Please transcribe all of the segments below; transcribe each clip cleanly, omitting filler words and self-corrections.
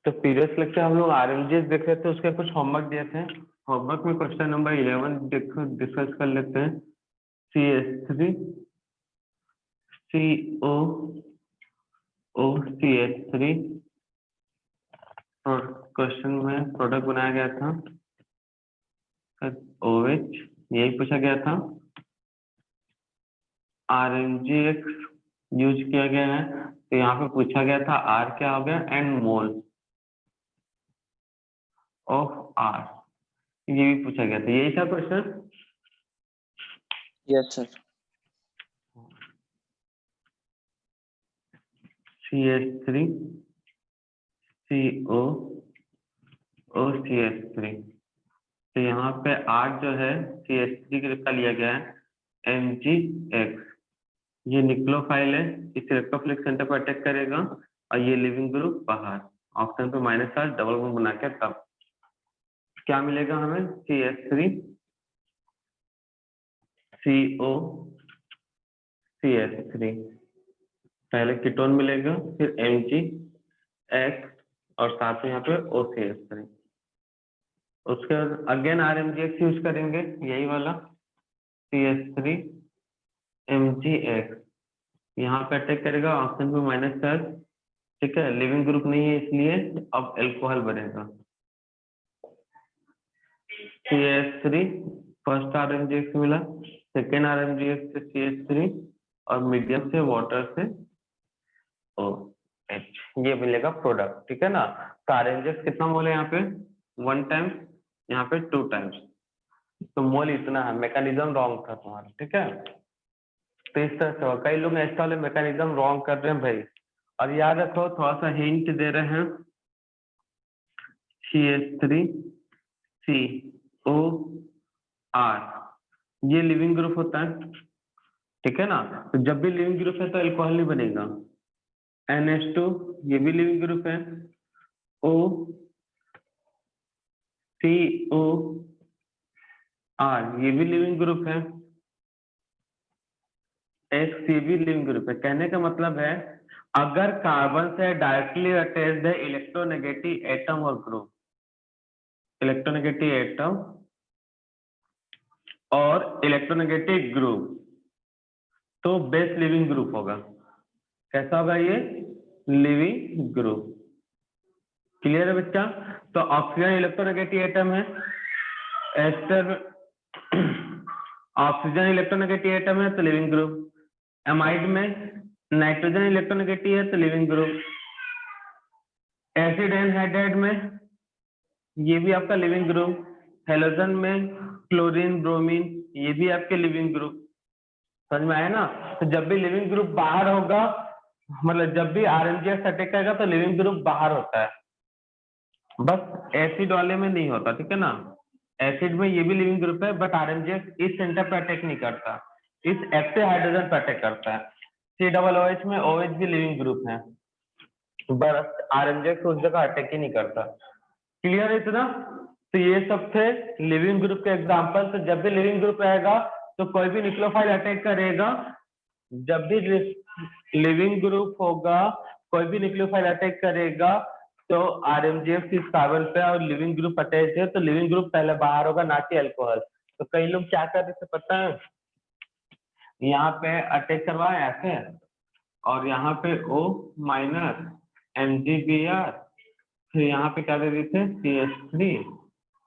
तो previous lecture हम लोग आरएमजीएस देख रहे थे, उसके कुछ होमवर्क दिए थे। होमवर्क में क्वेश्चन नंबर 11 डिस्कस कर लेते हैं। CH3 COOCH3 और क्वेश्चन में प्रोडक्ट बनाया गया था OH, यही पूछा गया था। RMGX यूज किया गया है, तो यहाँ पे पूछा गया था R क्या हो गया एंड मोल ऑफ R, ये भी पूछा गया था। यही था question. Yes sir. CH3 COOCH3, तो यहाँ पे R जो है CH3 का लिया गया है MgX, ये निक्लोफाइल है, इस इलेक्ट्रोफिलिक सेंटर पर अटैक करेगा और ये लिविंग ग्रुप बाहर। ऑप्शन पे -R डबल बॉन्ड बना के तब क्या मिलेगा हमें? CH3 COCH3, पहले कीटोन मिलेगा, फिर MgX और साथ में यहाँ पे OCH3। उसके बाद अगेन RMGX यूज करेंगे, यही वाला CH3 MgX, यहाँ पे अटैक करेगा, ऑप्शन पे -R, ठीक है। लिविंग ग्रुप नहीं है इसलिए अब एल्कोहल बनेगा। CH3 फर्स्ट RMGX मिला, सेकेंड RMGX से CH3 और मीडियम से वाटर से OH, ये मिलेगा प्रोडक्ट, ठीक है ना। तो RMGX कितना मोल है यहाँ पे? 1 टाइम्स, यहाँ पे 2 टाइम्स, तो मोल इतना है। मैकेनिज्म रॉन्ग था तुम्हारा, ठीक है। तो इस तरह से कई लोग ऐसा वाले मैकेनिज्म रॉन्ग कर रहे हैं भाई, और याद रखो थोड़ा सा हिंट दे रहे हैं। CH3 COR, ये लिविंग ग्रुप होता है, ठीक है ना। तो जब भी लिविंग ग्रुप है तो अल्कोहल नहीं बनेगा। NH2, ये भी लिविंग ग्रुप है। COR, ये भी लिविंग ग्रुप है। X, ये भी लिविंग ग्रुप है। कहने का मतलब है अगर कार्बन से डायरेक्टली अटैच्ड है इलेक्ट्रोनेगेटिव एटम और ग्रुप, इलेक्ट्रोनेगेटिव एटम और इलेक्ट्रोनेगेटिव ग्रुप, तो बेस लिविंग ग्रुप होगा। कैसा होगा ये? Leaving group. क्लियर है बच्चा? तो ऑक्सीजन इलेक्ट्रोनेगेटिव एटम है, एस्टर ऑक्सीजन इलेक्ट्रोनेगेटिव एटम है तो लिविंग ग्रुप। एमाइड में नाइट्रोजन इलेक्ट्रोनेगेटिव है तो लिविंग ग्रुप। एसिड एनहाइड्राइड में ये भी आपका लिविंग ग्रुप। हेलोजन में क्लोरीन ब्रोमीन, ये भी आपके लिविंग ग्रुप। समझ में आया ना? तो जब भी लिविंग ग्रुप बाहर होगा, मतलब जब भी RMGX अटैक करेगा तो लिविंग ग्रुप बाहर होता है, बस एसिड वाले में नहीं होता, ठीक है ना। एसिड में ये भी लिविंग ग्रुप है, बट RMGX इस सेंटर पर अटैक नहीं करता, इस एक्टिव हाइड्रोजन पर अटैक करता है। COOH में OH भी लिविंग ग्रुप है, बस RMGX उस जगह अटैक ही नहीं करता। क्लियर है इतना? तो ये सब थे लिविंग ग्रुप के एग्जांपल। तो जब भी लिविंग ग्रुप रहेगा तो कोई भी न्यूक्लियोफाइल अटैक करेगा, जब भी लिविंग ग्रुप होगा कोई भी न्यूक्लियोफाइल अटैक करेगा तो RMGX इस कार्बन पे और लिविंग ग्रुप अटैच है तो लिविंग ग्रुप पहले बाहर होगा, ना कि अल्कोहल। तो कई लोग क्या कर रहे थे पता है, यहाँ पे अटैक करवाए ऐसे और यहाँ पे O माइनस MgBr, फिर यहाँ पे क्या दे रहे थे CH3,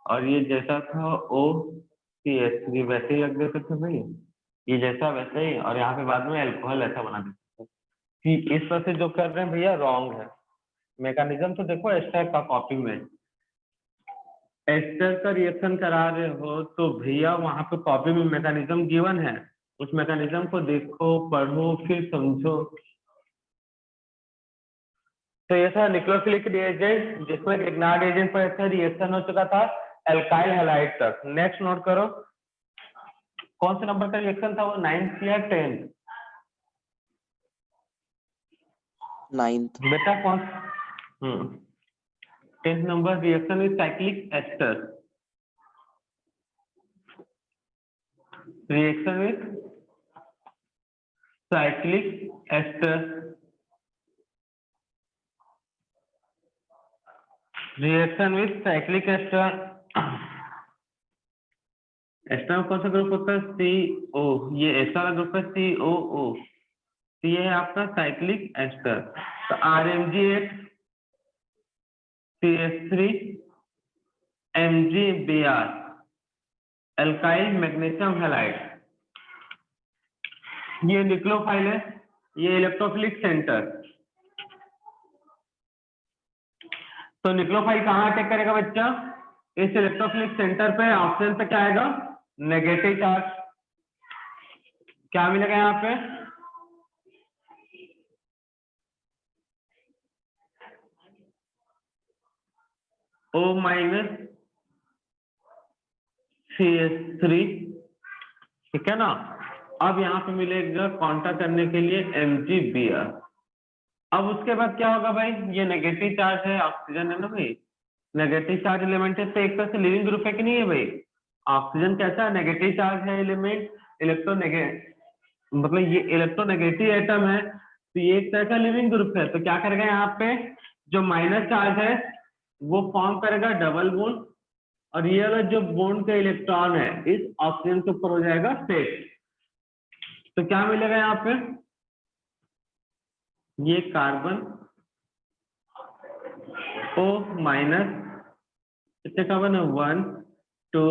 और ये जैसा था OCH3 वैसे ही रख देते थे भाई, ये जैसा वैसे ही, और यहाँ पे बाद में अल्कोहल ऐसा बना देते थे। कि इस तरह से जो कर रहे हैं भैया रॉन्ग है। मैकेनिज्म तो देखो एस्टर का कॉपी में, एस्टर का रिएक्शन करा रहे हो तो भैया वहां पे कॉपी में मैकेनिज्म गिवन है, उस मैकेनिज्म को देखो पढ़ो फिर समझो। तो ये था निक्लोफिलिक रिएजेंट, जिसमें इग्नार्ड एजेंट पर अच्छा रिएक्शन हो चुका था एल्काइल हैलाइड तक। नेक्स्ट नोट करो, कौन से नंबर का रिएक्शन था वो, 9th या 10th? 9th। बेटा कौन? 10th number reaction is cyclic ester, reaction with cyclic ester. Reaction with cyclic ester, ester में कौन सा ग्रुप होता है? CO, ये एस वाला ग्रुप है COO, तो ये है आपका साइक्लिक एस्टर। तो RMG8 CH3 MgBr alkyl magnesium halide, ये न्यूक्लियोफाइल है, ये इलेक्ट्रोफिलिक सेंटर। तो न्यूक्लियोफाइल कहाँ अटैक करेगा बच्चा? इस इलेक्ट्रोफिलिक सेंटर पे। ऑप्शन पे क्या आएगा? Negative charge. क्या मिलेगा यहाँ पे? O- CH3, ठीक है ना। अब यहाँ पे मिलेगा काउंटर करने के लिए MgBr। अब उसके बाद क्या होगा भाई? ये नेगेटिव चार्ज है, ऑक्सीजन है ना भाई, नेगेटिव चार्ज एलिमेंट है, तो एक तरह से लिविंग ग्रुप है कि नहीं है भाई? ऑक्सीजन कैसा नेगेटिव चार्ज है एलिमेंट, मतलब ये इलेक्ट्रोनेगेटिव एटम है, तो ये एक तरह का लिविंग ग्रुप है। तो क्या करेगा यहाँ पे? जो माइनस चार्ज है वो फॉर्म करेगा डबल बॉन्ड, और ये वाला जो बॉन्ड का इलेक्ट्रॉन है इस ऑक्सीजन के ऊपर हो जाएगा सेट। तो क्या मिलेगा यहाँ पे? ये कार्बन O-, कितने कार्बन है? 1 2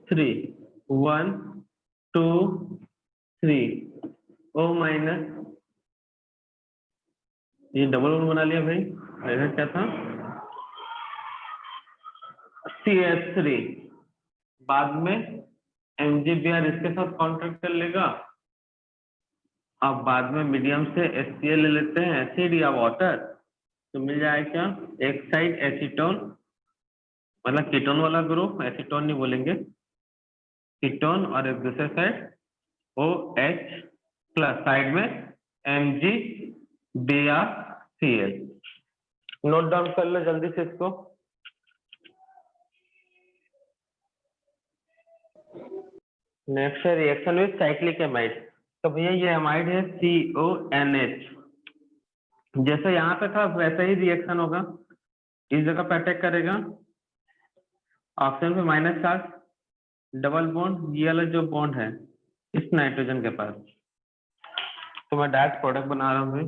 3, 1 2 3, O-, ये डबल बॉन्ड बना लिया भाई। इधर क्या था? CH3, बाद में MgBr इसके साथ कांटेक्ट कर लेगा। अब बाद में मीडियम से HCl ले लेते हैं, एसिड या वाटर, तो मिल जाएगा क्या? एक साइड एसीटोन, मतलब कीटोन वाला ग्रुप, एसीटोन नहीं बोलेंगे, कीटोन, और एक दूसरे साइड OH प्लस, साइड में MgBrCl। नोट डाउन कर लो जल्दी से इसको। नेक्स्ट है रिएक्शन विद साइक्लिक एमाइड। तो भैया ये एमाइड है CONH, जैसे यहाँ पे था वैसे ही रिएक्शन होगा, इस जगह पे अटैक करेगा, ऑक्सीजन पे माइनस चार्ज, डबल बॉन्ड, ये वाला जो बॉन्ड है इस नाइट्रोजन के पास। तो मैं डायरेक्ट प्रोडक्ट बना रहा हूँ,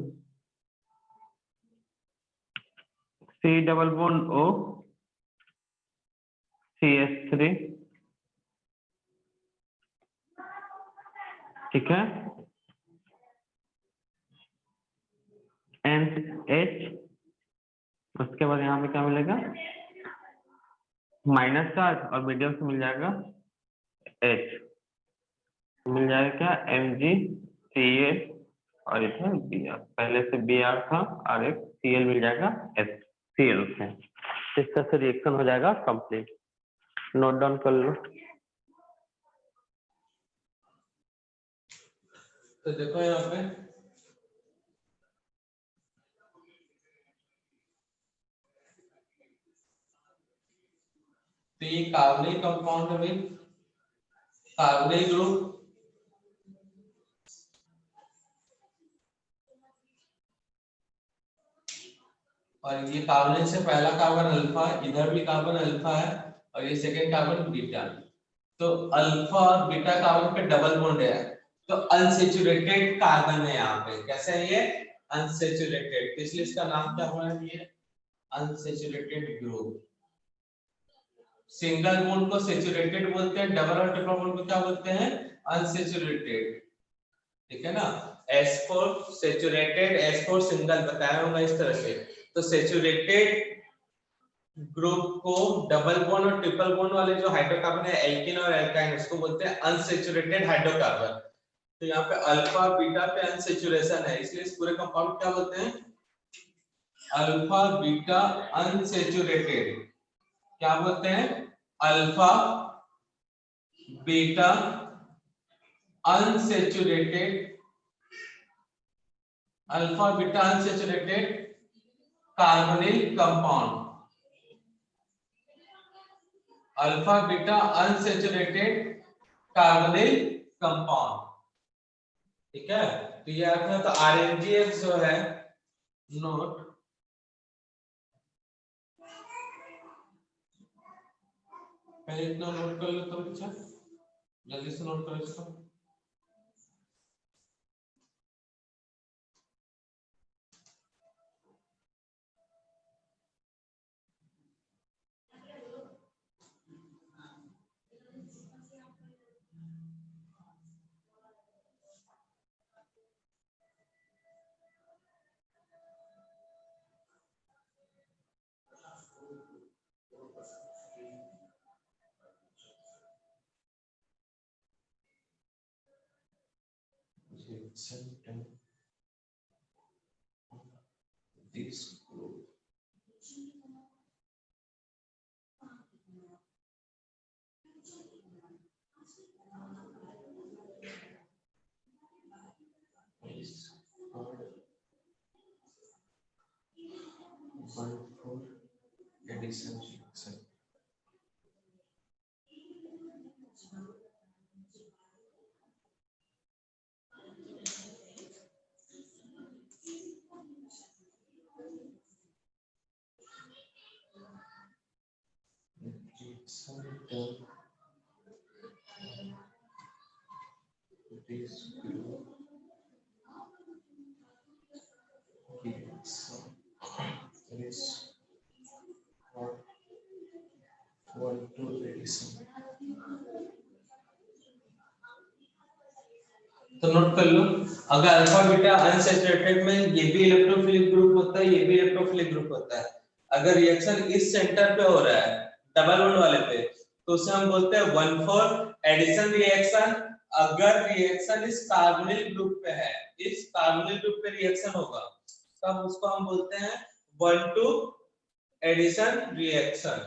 C double bond O CH3, ठीक है, NH। उसके बाद यहाँ पे क्या मिलेगा? माइनस चार्ज, और मीडियम से मिल जाएगा H, मिल जाएगा क्या? MgCl, और इसमें Br, पहले से Br था, और एक Cl मिल जाएगा HCl से। इस तरह से रिएक्शन हो जाएगा कंप्लीट। नोट डाउन कर लो। तो देखो यहाँ पे तो ये कार्बनिक कंपाउंड है भाई, कार्बनिक ग्रुप, और ये कार्बन से पहला कार्बन अल्फा, इधर भी कार्बन अल्फा है, और ये सेकेंड कार्बन बीटा। तो अल्फा और बीटा कार्बन पे डबल बॉन्ड है, तो अनसैचुरेटेड कार्बन है यहाँ पे। कैसे है ये? अनसैचुरेटेड, इसलिए इसका नाम क्या हुआ है? ये अनसैचुरेटेड ग्रुप। सिंगल बॉन्ड को सैचुरेटेड बोलते हैं, डबल और ट्रिपल बॉन्ड को क्या बोलते हैं? अनसैचुरेटेड, ठीक है ना। S4 सैचुरेटेड, S4 सिंगल बताया होगा इस तरह से। तो सैचुरेटेड ग्रुप को डबल बॉन्ड और ट्रिपल बॉन्ड वाले जो हाइड्रोकार्बन है, एल्कीन और एल्काइन, उसको बोलते हैं अनसैचुरेटेड हाइड्रोकार्बन। तो यहाँ पे अल्फा बीटा पे अनसैचुरेशन है, इसलिए इस पूरे कंपाउंड क्या बोलते हैं? Alpha beta unsaturated. क्या बोलते हैं? Alpha beta unsaturated, alpha beta unsaturated carbonyl compound, alpha beta unsaturated carbonyl compound, ठीक है। तो ये आपका तो RMGS जो है, नोट पहले इतना नोट कर लो तो बच्चा, जल्दी से नोट करो इसको। This group is called 1,4 addition reaction. This group is called 1,2 addition. तो नोट कर लो, अगर अल्फा बीटा अनसैचुरेटेड में ये भी इलेक्ट्रोफिलिक ग्रुप होता है, ये भी इलेक्ट्रोफिलिक ग्रुप होता है। अगर रिएक्शन इस सेंटर पे हो रहा है डबल बॉन्ड वाले पे, तो उसे हम बोलते हैं 1,4 एडिशन रिएक्शन। अगर रिएक्शन इस कार्बोनिल ग्रुप पे है, इस कार्बोनिल ग्रुप पे रिएक्शन होगा, तब उसको हम बोलते हैं 1,2 एडिशन रिएक्शन।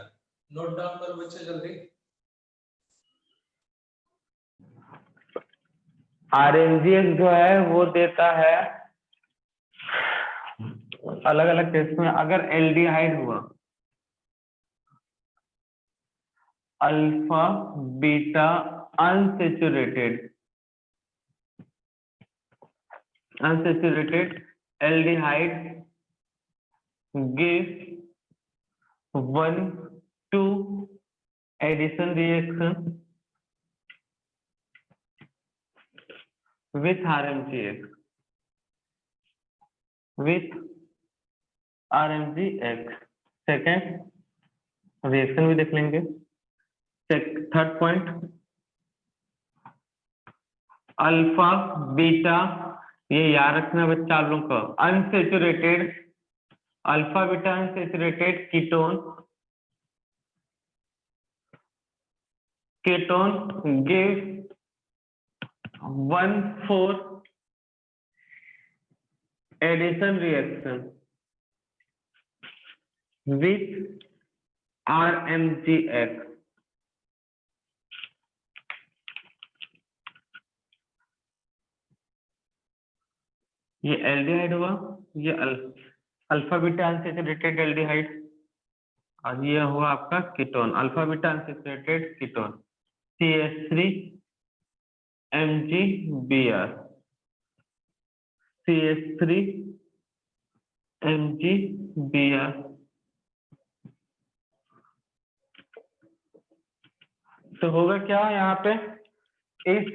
नोट डाउन करो बच्चे जल्दी। RMGS जो है वो देता है अलग अलग केस में, अगर एल्डिहाइड हुआ, alpha beta unsaturated aldehyde give 1,2 addition reaction with RMGX second reaction भी देख लेंगे। थर्ड पॉइंट, अल्फा बीटा, ये याद रखना बच्चा आप लोग का, unsaturated alpha beta unsaturated ketone give 1,4 addition reaction with RMGX। ये एल्डिहाइड हुआ, ये अल्फा बीटा अनसैचुरेटेड एल्डिहाइड, और ये हुआ आपका ketone, alpha beta unsaturated ketone CH3 MgBr, CH3 MgBr। तो होगा क्या यहाँ पे, इस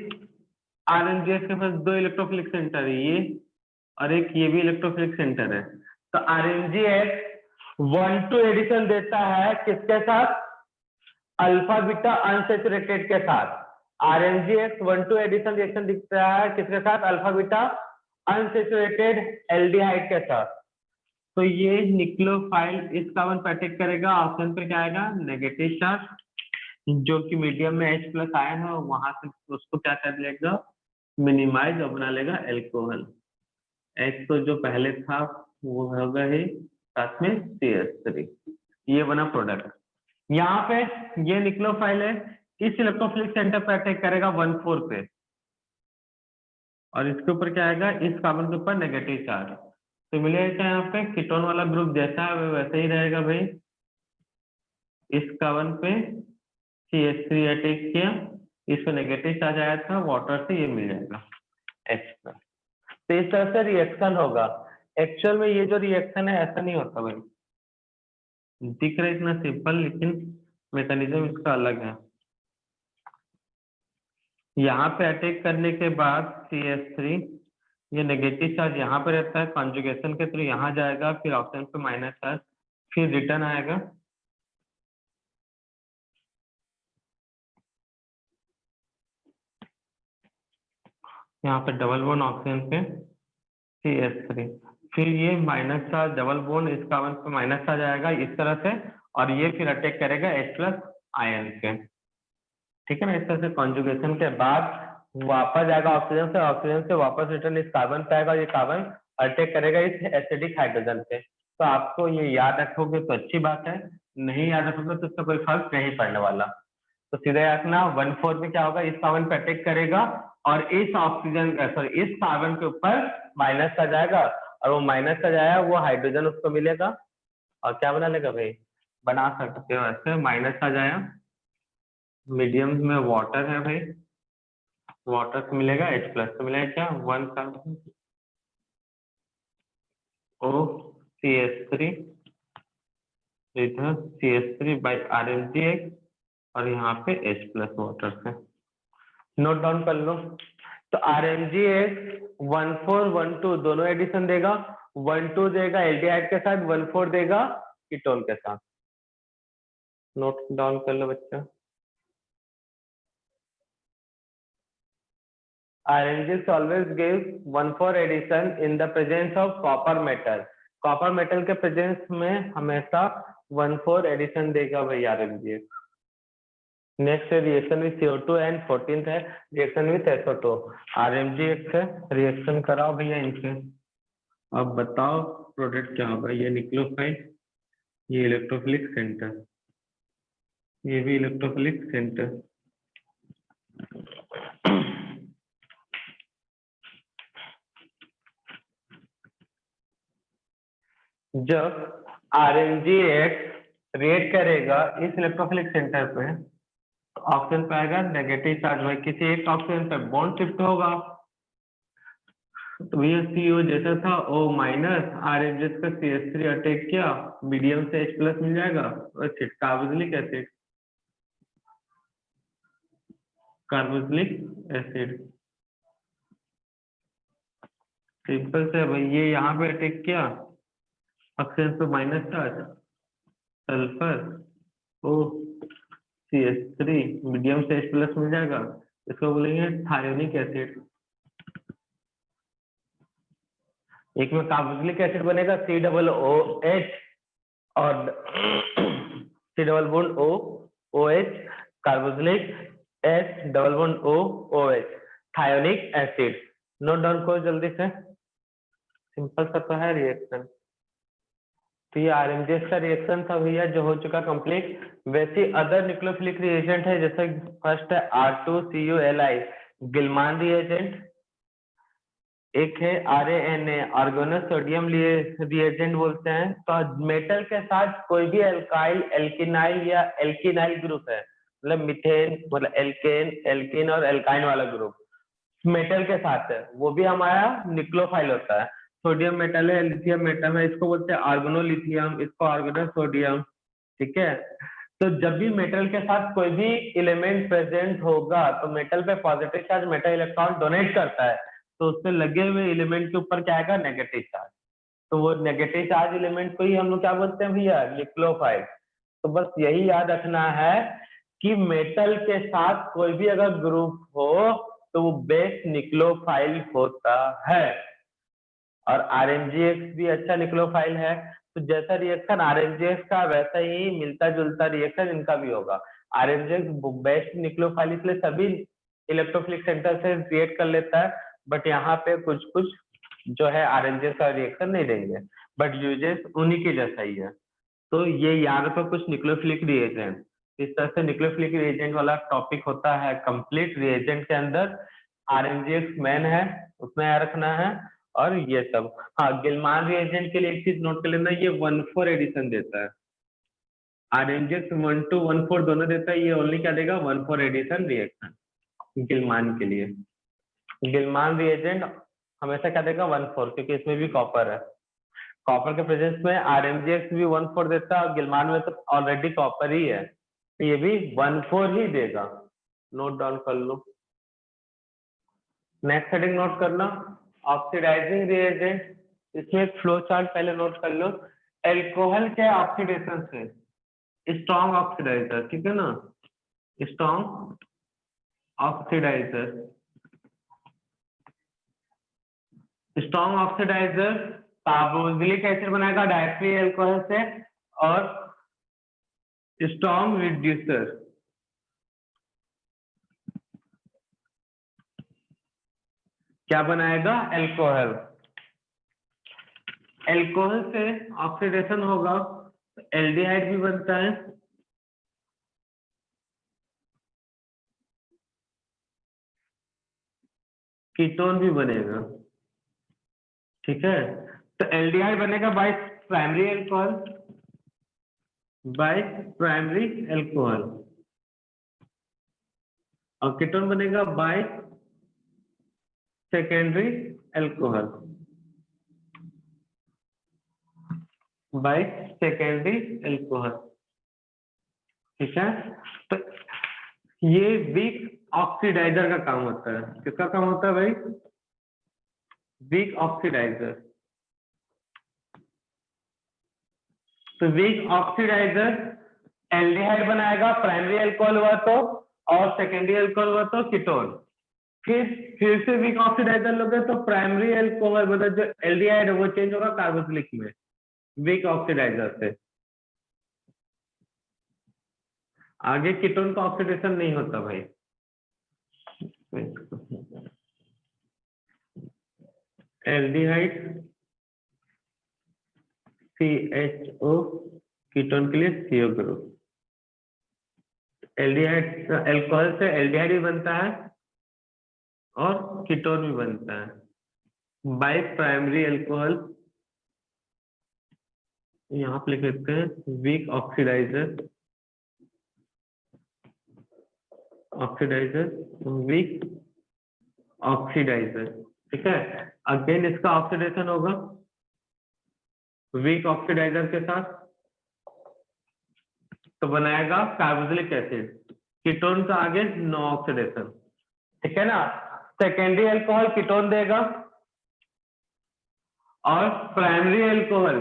RMGS के पास दो इलेक्ट्रोफिलिक सेंटर है, ये और एक ये भी इलेक्ट्रोफिलिक सेंटर है। तो RMGS 1,2 एडिशन देता है किसके साथ, अल्फा बीटा अनसैचुरेटेड के साथ। RMGS 1,2 एडिशन रिएक्शन दिखता है किसके साथ, अल्फा बीटा अनसैचुरेटेड एल्डिहाइड के साथ। तो ये निक्लोफाइल इस कार्बन पर अटैक करेगा, ऑप्शन पे क्या आएगा, नेगेटिव चार्ज, जो कि मीडियम में H+ आयन है, वहां से उसको क्या कर लेगा, मिनिमाइज और बना लेगा एल्कोहल। H तो जो पहले था वो होगा ही साथ में CH3, ये बना प्रोडक्ट। यहाँ पे ये निक्लोफाइल है, इस इलेक्ट्रोफिलिक सेंटर पे अटैक करेगा 1,4 पे, और इसके ऊपर क्या आएगा, इस कार्बन के ऊपर नेगेटिव चार्ज। तो मिलेगा यहाँ पे कीटोन वाला ग्रुप जैसा है वैसे ही रहेगा भाई, इस कार्बन पे CH3 अटैक किया, इस पे नेगेटिव चार्ज आया था वाटर से, ये मिल जाएगा H+। तो इस तरह से रिएक्शन होगा। एक्चुअल में ये जो रिएक्शन है ऐसा नहीं होता भाई, दिख रहा है इतना सिंपल, लेकिन मैकेनिज्म इसका अलग है। यहाँ पे अटैक करने के बाद CH3 ये नेगेटिव चार्ज यहाँ पे रहता है, कॉन्जुगेशन के थ्रू यहाँ जाएगा, फिर ऑप्शन पे माइनस चार्ज, फिर रिटर्न आएगा। यहाँ पे डबल बॉन्ड ऑप्शन पे CH3, फिर ये माइनस चार्ज डबल बॉन्ड इस कार्बन पे माइनस चार्ज आएगा इस तरह से, और ये फिर अटैक करेगा H+ आयन से। ठीक है ना, इस तरह से कॉन्जुगेशन के बाद वापस जाएगा ऑक्सीजन से, ऑक्सीजन से वापस रिटर्न इस कार्बन पे आएगा, ये कार्बन अटैक करेगा इस एसिडिक हाइड्रोजन पे। तो आपको ये याद रखोगे तो अच्छी बात है, नहीं याद रखोगे तो उसका कोई फर्क नहीं पड़ने वाला। तो सीधे रखना 1,4 में क्या होगा, इस कार्बन पे अटैक करेगा और इस ऑक्सीजन सॉरी इस कार्बन के ऊपर माइनस आ जाएगा, और वो माइनस आ जाएगा वो हाइड्रोजन उसको मिलेगा, और क्या बना लेगा भाई, बना सकते हो ऐसे, माइनस आ जाएगा, मीडियम में वाटर है भाई, वाटर से मिलेगा H+ तो मिलेगा क्या, 1 कार्बन OCH3 इधर CH3 बाई RMgX, और यहाँ पे H+ वाटर से। नोट डाउन कर लो। तो RMgX 1412 दोनों एडिशन देगा, 12 देगा एल्डिहाइड के साथ, 14 देगा कीटोन के साथ। नोट डाउन कर लो बच्चा। RMgX always gives 1,4 addition in the presence of copper metal. Copper metal के प्रेजेंस में हमेशा 1,4 एडिशन देगा भाई RMgX। Next reaction with CO2 and 14th है रिएक्शन विथ SO2। RMgX से रिएक्शन कराओ भैया इनसे। अब बताओ प्रोडक्ट क्या होगा, ये निक्लोफाइल, ये इलेक्ट्रोफिलिक सेंटर, ये भी इलेक्ट्रोफिलिक सेंटर। जब RMgX रिएक्ट करेगा इस इलेक्ट्रोफिलिक सेंटर पे, तो ऑक्सीजन पे आएगा नेगेटिव चार्ज, भाई किसी एक ऑक्सीजन पे बॉन्ड शिफ्ट होगा, तो ये CO जैसा था O माइनस, RMgX का CH3 अटैक किया, मीडियम से H+ मिल जाएगा, carboxylic acid, carboxylic acid simple से भाई, ये यहाँ पे अटैक किया, ऑक्सीजन पे minus charge, sulphur O CH3 medium से H+ मिल जाएगा, इसको बोलेंगे थायोनिक एसिड। एक में कार्बोक्सिलिक एसिड बनेगा COOH और C double bond O OH, carboxylic H double bond O OH, thionic acid. Note down करो जल्दी से, सिंपल सा तो है रिएक्शन। तो ये RMgX का रिएक्शन था भैया जो हो चुका कंप्लीट। वैसे अदर न्यूक्लियोफिलिक रिएजेंट है, जैसे फर्स्ट है R2CuLi गिलमान रिएजेंट, एक है RANA ऑर्गेनस सोडियम रिएजेंट बोलते हैं। तो मेटल के साथ कोई भी एल्काइल, एल्किनाइल या एल्किनाइल ग्रुप है, मतलब मीथेन, मतलब एल्केन, एल्किन और एल्काइन वाला ग्रुप मेटल के साथ है, वो भी हमारा निक्लोफाइल होता है। सोडियम मेटल है, लिथियम मेटल है, इसको बोलते हैं ऑर्गेनोलिथियम, इसको ऑर्गेनो सोडियम। ठीक है, तो जब भी मेटल के साथ कोई भी एलिमेंट प्रेजेंट होगा तो मेटल पे positive charge metal electron donate करता है, तो उससे लगे हुए एलिमेंट के ऊपर क्या आएगा, नेगेटिव चार्ज। तो वो नेगेटिव चार्ज एलिमेंट को ही हम लोग क्या बोलते हैं भैया, निक्लोफाइल। तो बस यही याद रखना है कि मेटल के साथ कोई भी अगर ग्रुप हो तो वो बेस निक्लोफाइल होता है, और RMgX भी अच्छा निक्लोफाइल है। तो जैसा रिएक्शन RMgX का वैसा ही मिलता जुलता रिएक्शन इनका भी होगा। RMgX बेस्ट निक्लोफाइल इसलिए सभी इलेक्ट्रोफिलिक सेंटर से रिएक्ट कर लेता है, बट यहाँ पे कुछ कुछ जो है RMgX का रिएक्शन नहीं देंगे, बट यूजेस उन्हीं के जैसा ही है। तो ये याद रखो कुछ न्यूक्लियोफिलिक रिएजेंट, इस तरह से न्यूक्लियोफिलिक रिएजेंट वाला टॉपिक होता है कंप्लीट। रिएजेंट के अंदर RMgX मेन है, उसमें याद रखना है, और ये सब। हाँ, गिलमान रिएजेंट के लिए एक चीज नोट कर लेना, ये 1,4 एडिशन देता है। RMgX 1,2 1,4 दोनों देता है, ये ओनली क्या देगा, 1,4 एडिशन रिएक्शन गिलमान के लिए। गिलमान रिएजेंट हमेशा क्या देगा, 1,4, क्योंकि इसमें भी कॉपर है। कॉपर के प्रेजेंस में RMgX भी 1,4 देता है, और गिलमान में तो ऑलरेडी कॉपर ही है। ये भी 1,4 ही देगा, नोट डाउन कर लो। नेक्स्ट हेडिंग नोट करना, ऑक्सीडाइजिंग रिएजेंट। इसमें फ्लो चार्ट पहले नोट कर लो। एल्कोहल के ऑक्सीडेशन से स्ट्रॉन्ग ऑक्सीडाइजर, ठीक है ना, strong oxidiser, strong oxidiser carboxylic acid बनाएगा डायरेक्टली एल्कोहल से, और स्ट्रॉन्ग रिड्यूसर क्या बनाएगा, एल्कोहल। एल्कोहल से ऑक्सीडेशन होगा तो एल्डिहाइड भी बनता है, कीटोन भी बनेगा, ठीक है। तो एल्डिहाइड बनेगा by primary alcohol, by primary alcohol, और कीटोन बनेगा by secondary alcohol, by secondary alcohol, ठीक है। तो ये वीक ऑक्सीडाइजर का काम होता है। किसका काम होता है भाई, वीक ऑक्सीडाइजर। तो वीक ऑक्सीडाइजर एल्डिहाइड बनाएगा, प्राइमरी अल्कोहल हुआ तो, और सेकेंडरी अल्कोहल हुआ तो कीटोन। फिर से वीक ऑक्सीडाइजर लोगे तो प्राइमरी अल्कोहल मतलब जो एल्डिहाइड है वो चेंज होगा कार्बोक्सिलिक में, वीक ऑक्सीडाइजर से। आगे कीटोन का ऑक्सीडेशन नहीं होता भाई। एल्डिहाइड CHO, कीटोन के लिए CO ग्रुप। एल्डिहाइड अल्कोहल से एल्डिहाइड भी बनता है और कीटोन भी बनता है बाय प्राइमरी अल्कोहल। यहाँ पे लिख देते हैं weak oxidiser, oxidiser, weak oxidiser, ठीक है। अगेन इसका ऑक्सीडेशन होगा वीक ऑक्सीडाइजर के साथ, तो बनाएगा कार्बोक्सिलिक एसिड। कीटोन का आगे नो ऑक्सीडेशन, ठीक है ना। सेकेंडरी अल्कोहल कीटोन देगा और प्राइमरी अल्कोहल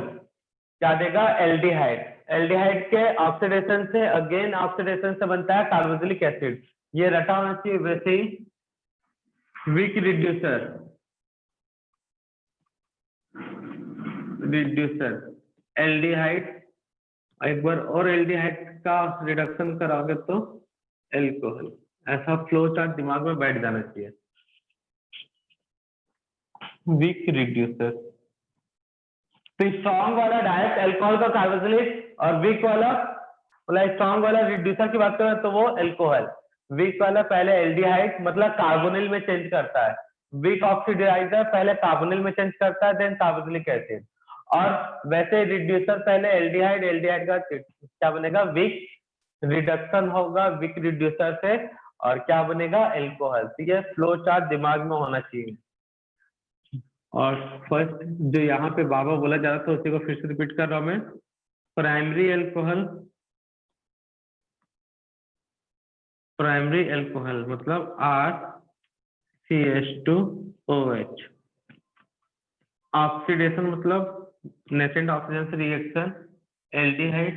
क्या देगा, एल्डिहाइड। एल्डिहाइड के ऑक्सीडेशन से अगेन ऑक्सीडेशन से बनता है कार्बोक्सिलिक एसिड। ये रटा होना चाहिए वैसे ही। वीक रिड्यूसर, रिड्यूसर एल्डिहाइड, एक बार और एल्डिहाइड का रिडक्शन कराओगे तो एल्कोहल। ऐसा फ्लो चार्ट दिमाग में बैठ जाना चाहिए। वीक रिड्यूसर, तो स्ट्रॉन्ग वाला डायरेक्ट अल्कोहल का कार्बोक्सिलिक, और वीक वाला मतलब स्ट्रॉन्ग वाला रिड्यूसर की बात करें तो वो अल्कोहल। वीक वाला पहले एल्डिहाइड मतलब कार्बोनिल में चेंज करता है, वीक ऑक्सीडाइजर पहले कार्बोनिल में चेंज करता है देन कार्बोक्सिलिक एसिड। और वैसे रिड्यूसर पहले एल्डिहाइड, एल्डिहाइड का क्या बनेगा, वीक रिडक्शन होगा वीक रिड्यूसर से, और क्या बनेगा, एल्कोहल। ठीक है, फ्लो चार्ट दिमाग में होना चाहिए। और फर्स्ट जो यहाँ पे बाबा बोला जा रहा था उसी को फिर से रिपीट कर रहा हूं मैं। प्राइमरी एल्कोहल, प्राइमरी एल्कोहल मतलब RCH2OH। ऑक्सीडेशन मतलब nascent oxygen reaction, aldehyde,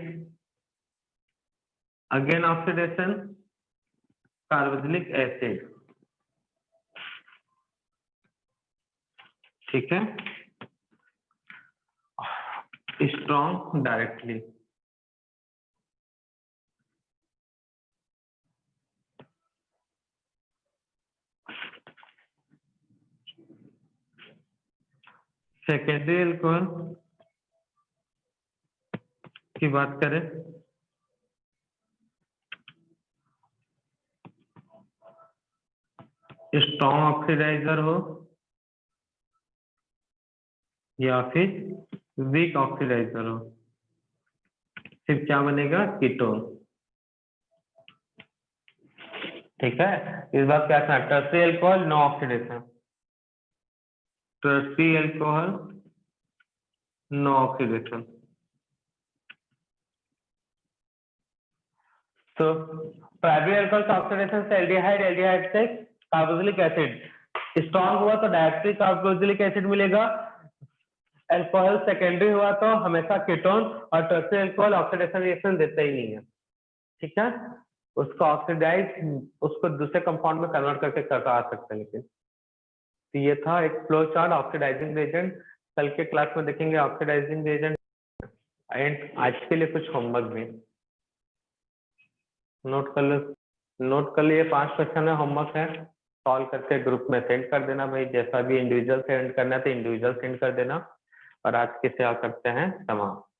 again oxidation carboxylic acid, ठीक है। स्ट्रॉन्ग डायरेक्टली, सेकेंडरी एल्कोहल की बात करें स्ट्रॉन्ग ऑक्सीडाइजर हो या फिर वीक ऑक्सीडाइजर हो, फिर क्या बनेगा, कीटोन। ठीक है, इस बात क्या था, tertiary alcohol no oxidation, tertiary alcohol no oxidation. So primary alcohol oxidation से एल्डिहाइड, एल्डिहाइड से कार्बोक्सिलिक एसिड, स्ट्रॉन्ग हुआ तो डायरेक्टली कार्बोक्सिलिक एसिड मिलेगा, अल्कोहल सेकेंडरी हुआ तो हमेशा कीटोन, और टर्शियरी अल्कोहल ऑक्सीडेशन रिएक्शन देता ही नहीं है, ठीक है, उसको ऑक्सीडाइज, उसको दूसरे कंपाउंड में कन्वर्ट करके करवा सकते हैं। लेकिन तो ये था एक फ्लो चार्ट ऑक्सीडाइजिंग एजेंट, कल के क्लास में देखेंगे ऑक्सीडाइजिंग एजेंट। एंड आज के लिए कुछ होमवर्क भी नोट कर लो, नोट कर लिए 5 क्वेश्चन है, होमवर्क है, सॉल्व करके ग्रुप में सेंड कर देना भाई, जैसा भी इंडिविजुअल सेंड करना है तो इंडिविजुअल सेंड कर देना, और आज के क्या करते हैं समाप्त।